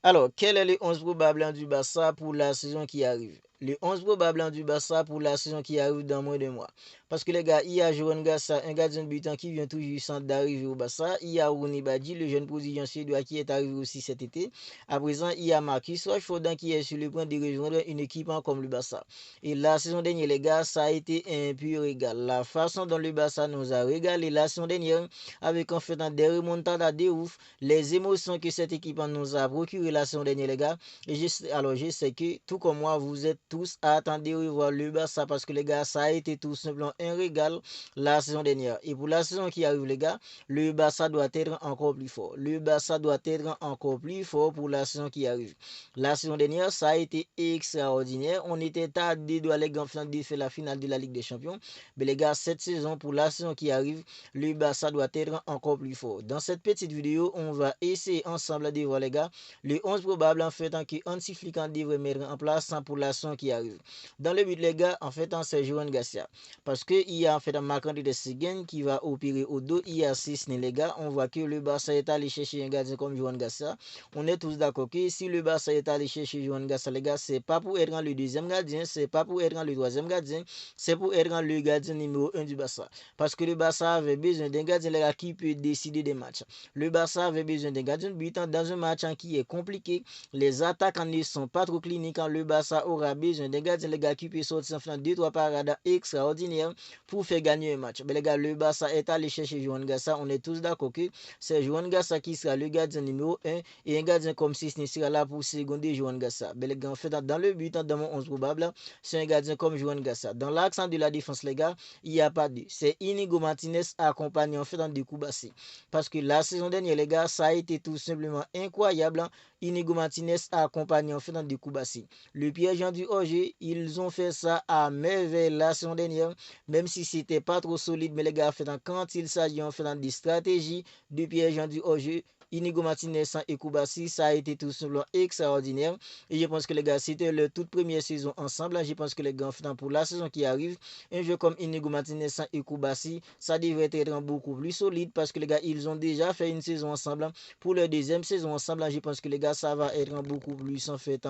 Alors, quel est le 11 probable du Barça pour la saison qui arrive? Le 11 probable du Barça pour la saison qui arrive dans moins de mois. Parce que les gars, il y a Johan Gassa, un gardien de but qui vient tout juste d'arriver au Barça. Il y a Rooney Badji, le jeune prodigien suédois qui est arrivé aussi cet été. À présent, il y a Marcus Rashford qui est sur le point de rejoindre une équipe comme le Barça. Et la saison dernière, les gars, ça a été un pur régal. La façon dont le Barça nous a régalé la saison dernière, avec en fait des remontadas de ouf, les émotions que cette équipe nous a procuré la saison dernière, les gars. Et je sais que, tout comme moi, vous êtes tous à attendre de revoir le Barça parce que, les gars, ça a été tout simplement un régal la saison dernière. Et pour la saison qui arrive, les gars, le Barça doit être encore plus fort. Le Barça doit être encore plus fort pour la saison qui arrive. La saison dernière, ça a été extraordinaire. On était à deux doigts les grands de faire la finale de la Ligue des Champions. Mais les gars, cette saison, pour la saison qui arrive, le Barça doit être encore plus fort. Dans cette petite vidéo, on va essayer ensemble de voir, les gars, les 11 probables en fait que Hansi Flick devrait mettre en place pour la saison qui arrive. Dans le but, les gars, en fait, c'est Johan Garcia. Parce qu'il y a en fait un Marc-André de Seguin qui va opérer au dos. Il y a 6, les gars. On voit que le Barça est allé chercher un gardien comme Johan Garcia. On est tous d'accord que si le Barça est allé chercher Johan Garcia, les gars, c'est pas pour être le deuxième gardien, c'est pas pour être le troisième gardien, c'est pour être le gardien numéro 1 du Barça. Parce que le Barça avait besoin d'un gardien, les gars, qui peut décider des matchs. Le Barça avait besoin d'un gardien de but dans un match qui est compliqué. Les attaques ne sont pas trop cliniques. Le Barça aura besoin d'un gardien, les gars, qui peut sortir en faisant 2-3 parades extraordinaires pour faire gagner un match. Mais les gars, le Barça est allé chercher Johan Gassa. On est tous d'accord que c'est Johan Gassa qui sera le gardien numéro 1 et un gardien comme Sisni sera là pour seconder Johan Gassa. Mais les gars, en fait, dans le but, dans mon 11 probable, c'est un gardien comme Johan Gassa. Dans l'accent de la défense, les gars, il n'y a pas de. C'est Inigo Martinez accompagné en fait dans des coups bassés. Parce que la saison dernière, les gars, ça a été tout simplement incroyable. Inigo Martinez a accompagné en fait dans des coups bassés. Le piège du OG, ils ont fait ça à merveille la saison dernière, même si c'était pas trop solide, mais les gars, quand il s'agit en fait des stratégies de piège du OG, Inigo Martinez et Koubassi, ça a été tout simplement extraordinaire. Et je pense que les gars, c'était leur toute première saison ensemble. Je pense que les gars, pour la saison qui arrive, un jeu comme Inigo Martinez et Koubassi, ça devrait être beaucoup plus solide parce que les gars, ils ont déjà fait une saison ensemble. Pour leur deuxième saison ensemble, je pense que les gars, ça va être beaucoup plus en fait.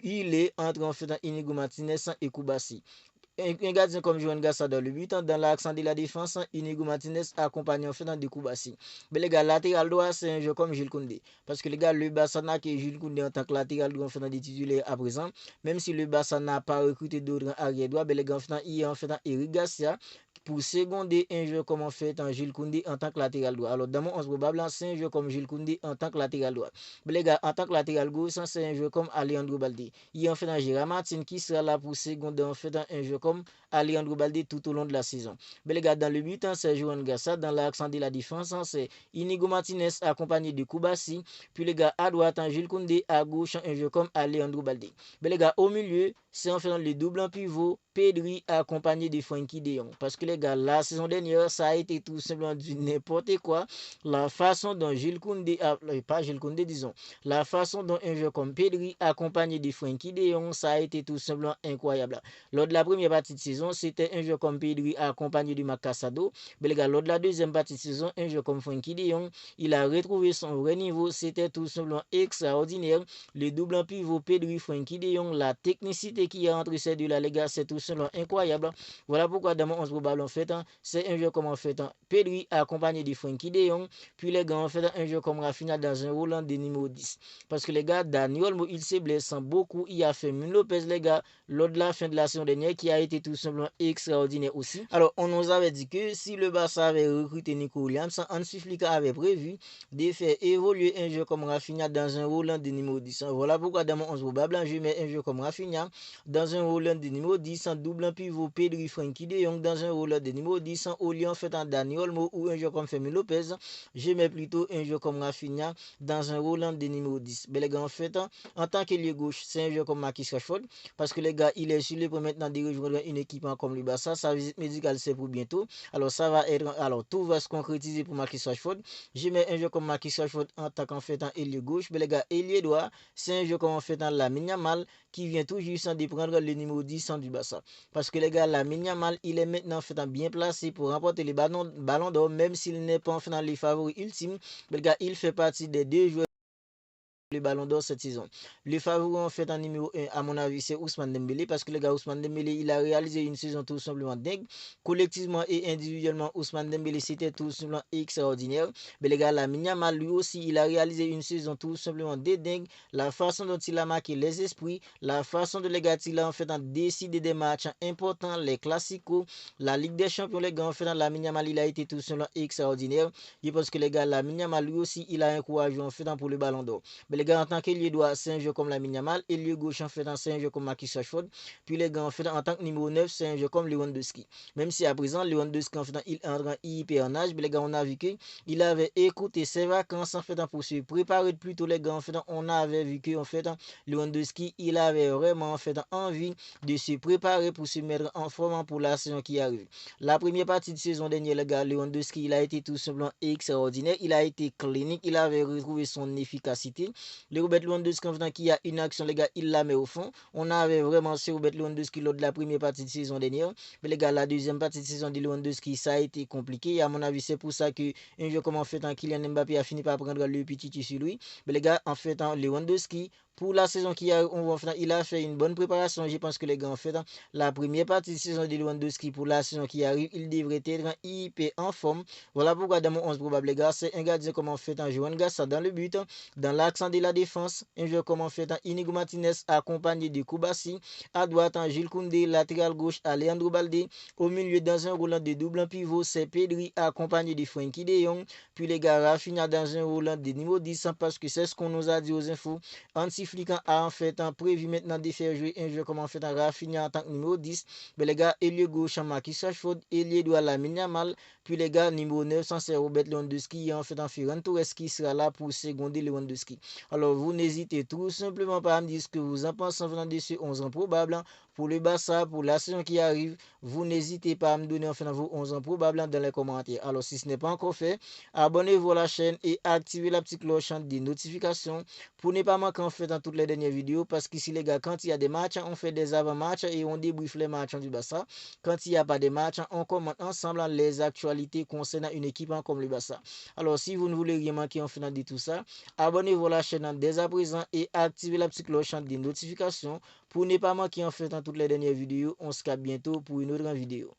Il est entre en fait Inigo Martinez et Koubassi. Un gardien comme Johan Gassa dans le but, dans l'accent de la défense, Inigo Martinez accompagne en fait dans des coups bassis. Mais les gars, latéral droit, c'est un jeu comme Jules Koundé. Parce que les gars, le Barça n'a que Jules Koundé en tant que latéral droit en fait dans des titulaires à présent. Même si le Barça n'a pas recruté d'autres arrière droit, mais les gars, il y a en fait Eric Garcia pour seconder un jeu comme en fait Jules Koundé en tant que latéral droit. Alors, dans mon 11 probable, c'est un jeu comme Jules Koundé en tant que latéral droit. Mais les gars, en tant que latéral gauche, c'est un jeu comme Alejandro Balde. Il y a en fait Gérard Martin qui sera là pour seconder en fait un jeu comme Alejandro Balde tout au long de la saison. Mais les gars, dans le but, c'est Johan Gassa. Dans l'accent de la défense, c'est Inigo Martinez accompagné de Koubassi. Puis les gars, à droite, Jules Koundé. À gauche, un jeu comme Alejandro Balde. Mais les gars, au milieu, c'est en faisant le double en pivot. Pedri accompagné de Frenkie de Jong. Parce que les gars, la saison dernière, ça a été tout simplement du n'importe quoi. La façon dont Jules Koundé, pas Jules Koundé, disons, la façon dont un jeu comme Pedri accompagné de Frenkie de Jong, ça a été tout simplement incroyable. Lors de la première partie de saison, c'était un jeu comme Pedri accompagné de Macassado. Mais les gars, lors de la deuxième partie de saison, un jeu comme Frenkie de Jong, il a retrouvé son vrai niveau. C'était tout simplement extraordinaire. Le double en pivot Pedri, Frenkie de Jong, la technicité qu'il y a entre ces deux-là, les gars, c'est tout simplement incroyable. Voilà pourquoi dans mon 11 probable, en fait, c'est un jeu comme en fait, Pedri accompagné de Frenkie de Jong. Puis les gars, en fait, un jeu comme Rafinha dans un rôle de numéro 10. Parce que les gars, Dani Olmo, il s'est blessé beaucoup. Il a fait Lopez, les gars, lors de la fin de la saison dernière, qui a été tout simplement extraordinaire aussi. Alors, on nous avait dit que si le Barça avait recruté Nico Williams, Hansi Flick avait prévu de faire évoluer un jeu comme Rafinha dans un rôle de numéro 10. Voilà pourquoi dans mon 11 probable, je mets un jeu comme Rafinha dans un rôle de numéro 10, en double pivot Pedri, Frenkie de Jong dans un rôle de numéro 10, au lieu en fait en Dani Olmo ou un jeu comme Fermin Lopez, je mets plutôt un jeu comme Rafinha dans un rôle de numéro 10. Mais les gars, en fait, en tant qu'ailier gauche, c'est un jeu comme Marcus Rashford, parce que les gars, il est sur le point maintenant de rejoindre une équipe comme le Barça. Sa visite médicale, c'est pour bientôt. Alors, ça va être, alors, tout va se concrétiser pour Marcus Rashford. Je mets un jeu comme Marcus Rashford en tant qu'en fait en ailier gauche. Mais les gars, ailier droit, c'est un jeu comme en fait en Lamine Yamal qui vient tout juste de prendre le numéro 10 du Barça. Parce que les gars, Lamine Yamal, il est maintenant en fait bien placé pour remporter les ballons d'or, même s'il n'est pas en fait dans les favoris ultimes. Mais les gars, il fait partie des deux joueurs le ballon d'or cette saison. Le favori en fait en numéro 1 à mon avis c'est Ousmane Dembélé parce que le gars Ousmane Dembélé il a réalisé une saison tout simplement dingue. Collectivement et individuellement Ousmane Dembélé c'était tout simplement extraordinaire. Mais les gars Lamine Yamal lui aussi il a réalisé une saison tout simplement dingue. La façon dont il a marqué les esprits, la façon dont les gars il a en fait décidé des matchs importants, les classicos, la Ligue des Champions les gars en fait Lamine Yamal il a été tout simplement extraordinaire. Je pense que les gars Lamine Yamal lui aussi il a encouragé en fait pour le ballon d'or. Mais les gars, en tant qu'ailier droit, c'est un jeu comme Lamine Yamal. Ailier gauche, en fait, c'est un jeu comme Marcus Rashford. Puis les gars, en fait, en tant que numéro 9, c'est un jeu comme Lewandowski. Même si à présent, Lewandowski, en fait, il entre en hyper en âge. Mais les gars, on a vu qu'il avait écouté ses vacances, en fait, pour se préparer plus tôt, les gars. En fait, on avait vu que, en fait, Lewandowski, il avait vraiment, en fait, envie de se préparer pour se mettre en forme pour la saison qui arrive. La première partie de saison dernière, les gars, Lewandowski, il a été tout simplement extraordinaire. Il a été clinique. Il avait retrouvé son efficacité. Le Robert Lewandowski qui a une action, les gars, il la met au fond. On avait vraiment ce Robert Lewandowski lors de la première partie de saison dernière. Mais les gars, la deuxième partie de saison de Lewandowski, ça a été compliqué. Et à mon avis, c'est pour ça que un jeu comme en fait, Kylian Mbappé a fini par prendre le petit sur lui. Mais les gars, en fait, Lewandowski, pour la saison qui a, il a fait une bonne préparation. Je pense que les gars, en fait, la première partie de saison de Lewandowski pour la saison qui arrive, il devrait être hyper en forme. Voilà pourquoi dans mon 11 probable, les gars, c'est un gardien comme en fait, Johan Gassa dans le but, dans l'accent de la défense, un joueur comme en fait, Inigo Martinez accompagné de Koubassi, à droite, Gilles Koundé, latéral gauche, Alejandro Balde, au milieu dans un roulant de double en pivot, c'est Pedri accompagné de Frenkie de Jong, puis les gars, Rafinha dans un roulant de niveau 10 parce que c'est ce qu'on nous a dit aux infos. Hansi Flick a en fait prévu maintenant de faire jouer un joueur comme en fait Rafinha en tant que numéro 10. Mais les gars, ailier gauche, Marcus Rashford, ailier droit, Lamine Yamal, puis les gars, numéro 9, c'est Robert Lewandowski, en fait Ferran Torres qui sera là pour seconder Lewandowski. Alors, vous n'hésitez tout simplement pas à me dire ce que vous en pensez en venant de ce 11 ans probable pour le Barça, pour la saison qui arrive. Vous n'hésitez pas à me donner en fait vos 11 ans probables dans les commentaires. Alors, si ce n'est pas encore fait, abonnez-vous à la chaîne et activez la petite cloche des notifications pour ne pas manquer en fait dans toutes les dernières vidéos. Parce qu'ici, les gars, quand il y a des matchs, on fait des avant-matchs et on débriefe les matchs du Barça. Quand il n'y a pas de matchs, on commente ensemble les actualités concernant une équipe comme le Barça. Alors, si vous ne voulez rien manquer en faisant de tout ça, abonnez-vous à la chaîne dès à présent et activez la petite cloche des notifications pour ne pas manquer en fait dans toutes les dernières vidéos. On se capte bientôt pour une autre vidéo.